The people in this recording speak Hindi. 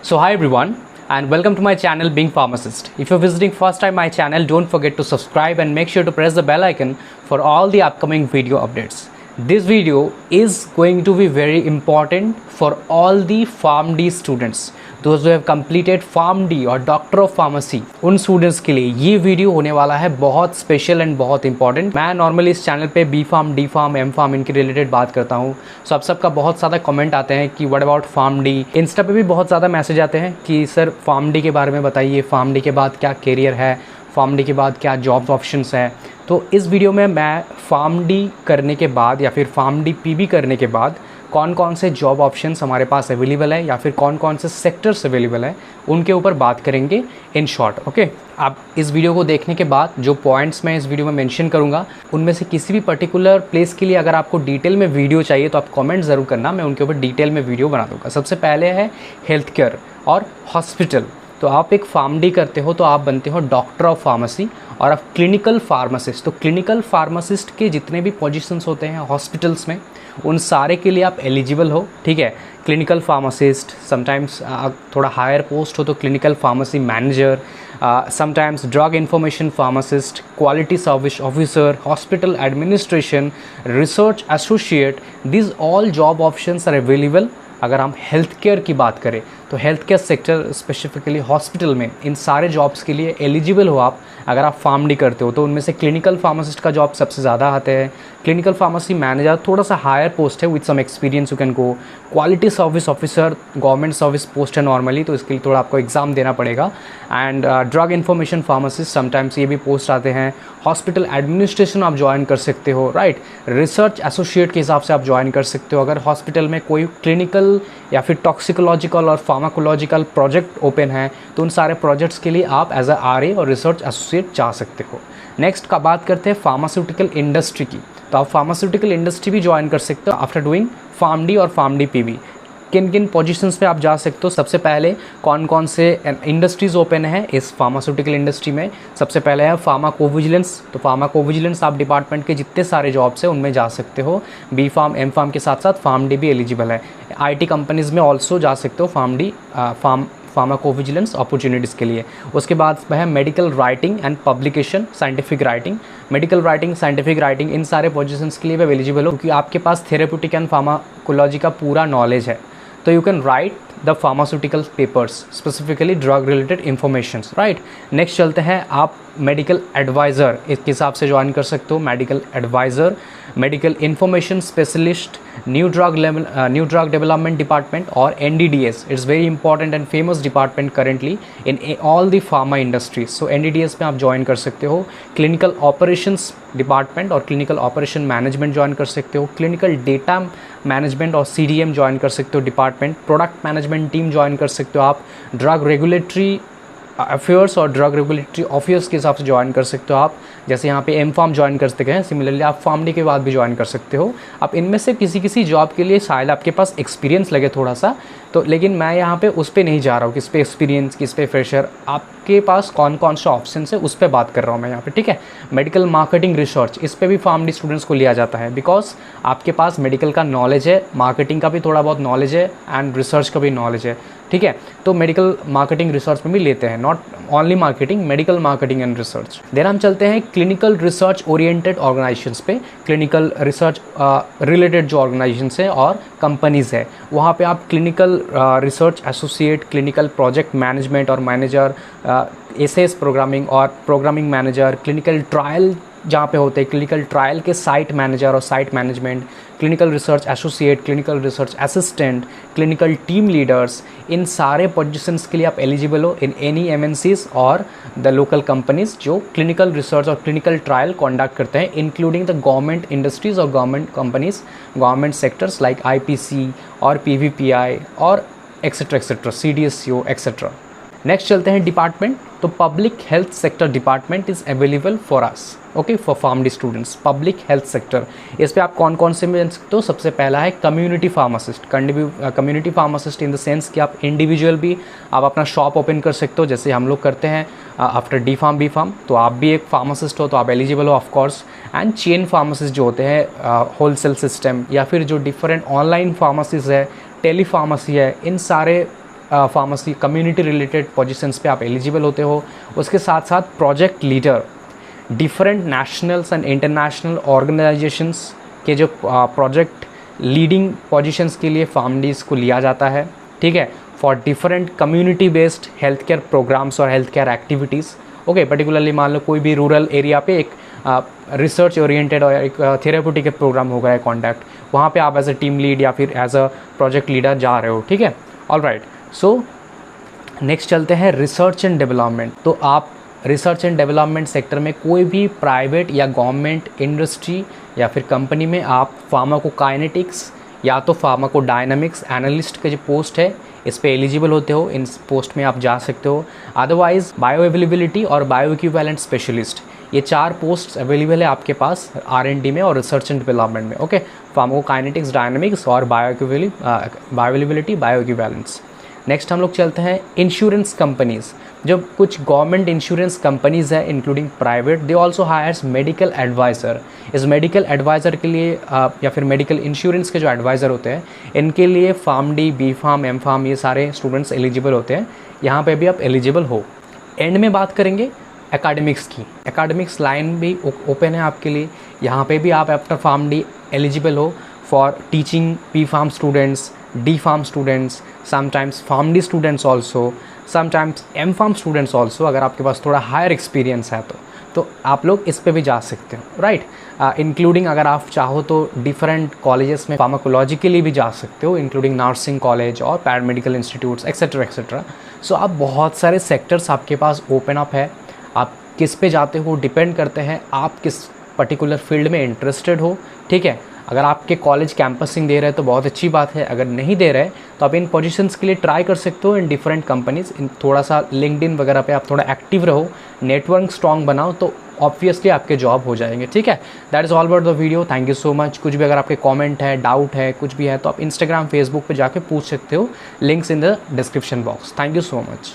So hi everyone and welcome to my channel Being Pharmacist. If you're visiting first time my channel, don't forget to subscribe and make sure to press the bell icon for all the upcoming video updates. This video is going to be very important for all the PharmD students. Those who have completed PharmD और डॉक्टर ऑफ फार्मेसी, उन स्टूडेंट्स के लिए ये वीडियो होने वाला है बहुत स्पेशल एंड बहुत इंपॉर्टेंट। मैं नॉर्मली इस चैनल पे B pharm, D pharm, M pharm इनके रिलेटेड बात करता हूँ। सो आप सबका बहुत ज़्यादा कमेंट आते हैं कि व्हाट अबाउट PharmD। इंस्टा पे भी बहुत ज़्यादा मैसेज आते हैं कि सर PharmD के बारे में बताइए, PharmD के बाद क्या करियर है, PharmD के बाद क्या जॉब्स ऑप्शंस हैं। तो इस वीडियो में मैं PharmD करने के बाद या फिर PharmD PB करने के बाद कौन कौन से जॉब ऑप्शंस हमारे पास अवेलेबल है या फिर कौन कौन से सेक्टर्स अवेलेबल है उनके ऊपर बात करेंगे इन शॉर्ट। ओके, आप इस वीडियो को देखने के बाद जो पॉइंट्स मैं इस वीडियो में मेंशन करूंगा उनमें से किसी भी पर्टिकुलर प्लेस के लिए अगर आपको डिटेल में वीडियो चाहिए तो आप कमेंट ज़रूर करना, मैं उनके ऊपर डिटेल में वीडियो बना दूँगा। सबसे पहले है हेल्थ केयर और हॉस्पिटल। तो आप एक PharmD करते हो तो आप बनते हो डॉक्टर ऑफ फार्मेसी और आप क्लिनिकल फार्मासिस्ट। तो क्लिनिकल फार्मासिस्ट के जितने भी पोजीशंस होते हैं हॉस्पिटल्स में उन सारे के लिए आप एलिजिबल हो। ठीक है, क्लिनिकल फार्मासिस्ट, समटाइम्स थोड़ा हायर पोस्ट हो तो clinical pharmacy manager, sometimes drug information pharmacist, quality service officer, hospital administration, research associate, this all job options are available. अगर हम हेल्थ केयर की बात करें तो health care sector specifically hospital में इन सारे जॉब्स के लिए एलिजिबल हो आप अगर आप PharmD करते हो। तो उनमें से क्लिनिकल फार्मासिस्ट का जॉब सबसे ज़्यादा आते हैं, क्लिनिकल फार्मेसी मैनेजर थोड़ा सा हायर पोस्ट है with some experience you can go, quality service officer government service post है नॉर्मली, तो इसके लिए थोड़ा आपको एग्ज़ाम देना पड़ेगा। And drug information pharmacist sometimes ये भी पोस्ट आते हैं। हॉस्पिटल एडमिनिस्ट्रेशन आप ज्वाइन कर सकते हो, राइट। रिसर्च एसोसिएट के हिसाब से आप ज्वाइन कर सकते हो अगर हॉस्पिटल में कोई क्लिनिकल या फिर टॉक्सिकोलॉजिकल और फार्माकोलॉजिकल प्रोजेक्ट ओपन है तो उन सारे प्रोजेक्ट्स के लिए आप एज अ RA और रिसर्च एसोसिएट जा सकते हो। नेक्स्ट का बात करते हैं फार्मास्यूटिकल इंडस्ट्री की। तो आप फार्मास्यूटिकल इंडस्ट्री भी ज्वाइन कर सकते हो आफ्टर डूइंग PharmD और PharmD PB। किन किन पोजीशंस पे आप जा सकते हो, सबसे पहले कौन कौन से इंडस्ट्रीज़ ओपन है इस फार्मास्यूटिकल इंडस्ट्री में। सबसे पहले है फार्माकोविजिलेंस। तो फार्माकोविजिलेंस आप डिपार्टमेंट के जितने सारे जॉब्स हैं उनमें जा सकते हो। बी फार्म, एम फार्म के साथ साथ PharmD भी एलिजिबल है। IT कंपनीज़ में ऑल्सो जा सकते हो PharmD फार्माकोविजिलेंस अपॉर्चुनिटीज़ के लिए। उसके बाद है medical writing and publication, scientific writing. Medical writing, scientific writing in सारे पोजीशंस के लिए भी एलिजिबल हो क्योंकि आपके पास थेरेप्यूटिक एंड फार्माकोलॉजी का पूरा नॉलेज है। तो you can write the pharmaceutical papers, specifically drug related informations, right. Next चलते हैं आप मेडिकल एडवाइज़र, इसके हिसाब से ज्वाइन कर सकते हो। Medical adviser, medical information specialist, new drug development department और NDDS। It's very important and famous department currently in all the pharma industries. So NDDS में आप ज्वाइन कर सकते हो। क्लिनिकल ऑपरेशंस डिपार्टमेंट और क्लिनिकल ऑपरेशन मैनेजमेंट ज्वाइन कर सकते हो। क्लिनिकल डेटा मैनेजमेंट और CDM ज्वाइन कर सकते हो department. Product management team join कर सकते हो आप। ड्रग रेगुलेटरी अफेयर्स और ड्रग रेगुलेटरी ऑफिसर्स के हिसाब से ज्वाइन कर सकते हो आप। जैसे यहाँ पे एम फार्म ज्वाइन कर सकते हैं, सिमिलरली आप PharmD के बाद भी ज्वाइन कर सकते हो। अब इनमें से किसी किसी जॉब के लिए शायद आपके पास एक्सपीरियंस लगे थोड़ा सा, तो लेकिन मैं यहाँ पे उस पर नहीं जा रहा हूँ किस पे एक्सपीरियंस, किस पे फ्रेशर, आपके पास कौन कौन सा ऑप्शन है उस पर बात कर रहा हूँ मैं यहाँ पे। ठीक है, मेडिकल मार्केटिंग रिसर्च, इस पर भी PharmD स्टूडेंट्स को लिया जाता है बिकॉज आपके पास मेडिकल का नॉलेज है, मार्केटिंग का भी थोड़ा बहुत नॉलेज है एंड रिसर्च का भी नॉलेज है। ठीक है, तो मेडिकल मार्केटिंग रिसर्च में भी लेते हैं, not only marketing, medical marketing and research. Then हम चलते हैं क्लिनिकल रिसर्च ओरिएंटेड ऑर्गेनाइजेशंस पे। क्लिनिकल रिसर्च रिलेटेड जो ऑर्गेनाइजेशंस है और कंपनीज़ है वहाँ पे आप clinical research associate, clinical project management और मैनेजर, SS प्रोग्रामिंग और प्रोग्रामिंग मैनेजर, क्लिनिकल ट्रायल जहाँ पे होते हैं क्लिनिकल ट्रायल के साइट मैनेजर और site management, clinical research associate, clinical research assistant, clinical team leaders, इन सारे पोजीशंस के लिए आप एलिजिबल हो इन एनी MNCs और द लोकल कंपनीज जो क्लिनिकल रिसर्च और क्लिनिकल ट्रायल कंडक्ट करते हैं, इंक्लूडिंग द गवर्नमेंट इंडस्ट्रीज और government companies, government sectors like IPC और PVPI और एक्सेट्रा CDSCO एक्सेट्रा। नेक्स्ट चलते हैं डिपार्टमेंट। तो public health sector department is available for us, okay, for PharmD students. Public health sector, इस पे आप कौन कौन से मिल सकते हो। सबसे पहला है community pharmacist. Community pharmacist in the sense कि आप इंडिविजुअल भी आप अपना शॉप ओपन कर सकते हो जैसे हम लोग करते हैं after D Pharm B Pharm। तो आप भी एक फार्मासिस्ट हो तो आप एलिजिबल हो ऑफकोर्स। एंड चेन फार्मासिस्ट जो होते हैं होलसेल सिस्टम या फिर जो डिफरेंट ऑनलाइन फार्मासीज है, टेली फार्मेसी है, इन सारे फार्मेसी कम्युनिटी रिलेटेड पोजीशंस पे आप एलिजिबल होते हो। उसके साथ साथ project leader, different nationals and international organisations के जो प्रोजेक्ट लीडिंग पोजीशंस के लिए फार्मडीज़ को लिया जाता है, ठीक है, for different community based health care programmes और health care activities. Okay, particularly मान लो कोई भी रूरल एरिया पे एक रिसर्च ओरिएंटेड और एक थेरेप्यूटिक प्रोग्राम होगा है कॉन्टैक्ट, वहाँ पे आप एज अ टीम लीड या फिर एज अ प्रोजेक्ट लीडर जा रहे हो, ठीक है। ऑलराइट, सो नेक्स्ट चलते हैं रिसर्च एंड डेवलपमेंट। तो आप रिसर्च एंड डेवलपमेंट सेक्टर में कोई भी प्राइवेट या गवर्नमेंट इंडस्ट्री या फिर कंपनी में आप फार्माकोकाइनेटिक्स या तो फार्माकोडायनामिक्स एनालिस्ट का जो पोस्ट है इस पे एलिजिबल होते हो, इन पोस्ट में आप जा सकते हो। अदरवाइज बायो अवेलेबिलिटी और बायो इक्विवेलेंट स्पेशलिस्ट, ये 4 पोस्ट अवेलेबल है आपके पास R&D में और रिसर्च एंड डेवलपमेंट में। ओके, फार्माकोकाइनेटिक्स, डायनामिक्स और bio availability, bio equivalents. Next हम लोग चलते हैं इंश्योरेंस कंपनीज़। जो कुछ गवर्नमेंट इंश्योरेंस कंपनीज़ है including private, they also hires medical adviser. इस मेडिकल एडवाइज़र के लिए या फिर मेडिकल इंश्योरेंस के जो एडवाइज़र होते हैं इनके लिए PharmD, B pharm, M pharm ये सारे स्टूडेंट्स एलिजिबल होते हैं। यहाँ पे भी आप एलिजिबल हो। एंड में बात करेंगे एकेडमिक्स की। एकेडमिक्स लाइन भी ओपन है आपके लिए, यहाँ पे भी आप आफ्टर फार्मडी एलिजिबल हो for teaching B pharm students, D pharm students, sometimes PharmD students also, sometimes M pharm students also. अगर आपके पास थोड़ा हायर एक्सपीरियंस है तो आप लोग इस पे भी जा सकते हो, राइट। इंक्लूडिंग अगर आप चाहो तो डिफरेंट कॉलेजेस में फार्माकोलॉजी के लिए भी जा सकते हो, इंक्लूडिंग नर्सिंग कॉलेज और पैरामेडिकल इंस्टीट्यूट्स एक्सेट्रा एक्सेट्रा। सो आप बहुत सारे सेक्टर्स आपके पास ओपन अप है। आप किस पे जाते हो डिपेंड करते हैं आप किस पर्टिकुलर फील्ड में इंटरेस्टेड हो, ठीक है। अगर आपके कॉलेज कैंपसिंग दे रहे हैं तो बहुत अच्छी बात है, अगर नहीं दे रहे तो आप इन पोजीशंस के लिए ट्राई कर सकते हो इन डिफरेंट कंपनीज। इन थोड़ा सा लिंक्डइन वगैरह पे आप थोड़ा एक्टिव रहो, नेटवर्क स्ट्रॉन्ग बनाओ तो ऑब्वियसली आपके जॉब हो जाएंगे, ठीक है। That is all about the video. Thank you so much. कुछ भी अगर आपके कमेंट है, डाउट है, कुछ भी है तो आप इंस्टाग्राम, फेसबुक पे जाके पूछ सकते हो। Links in the description box. Thank you so much.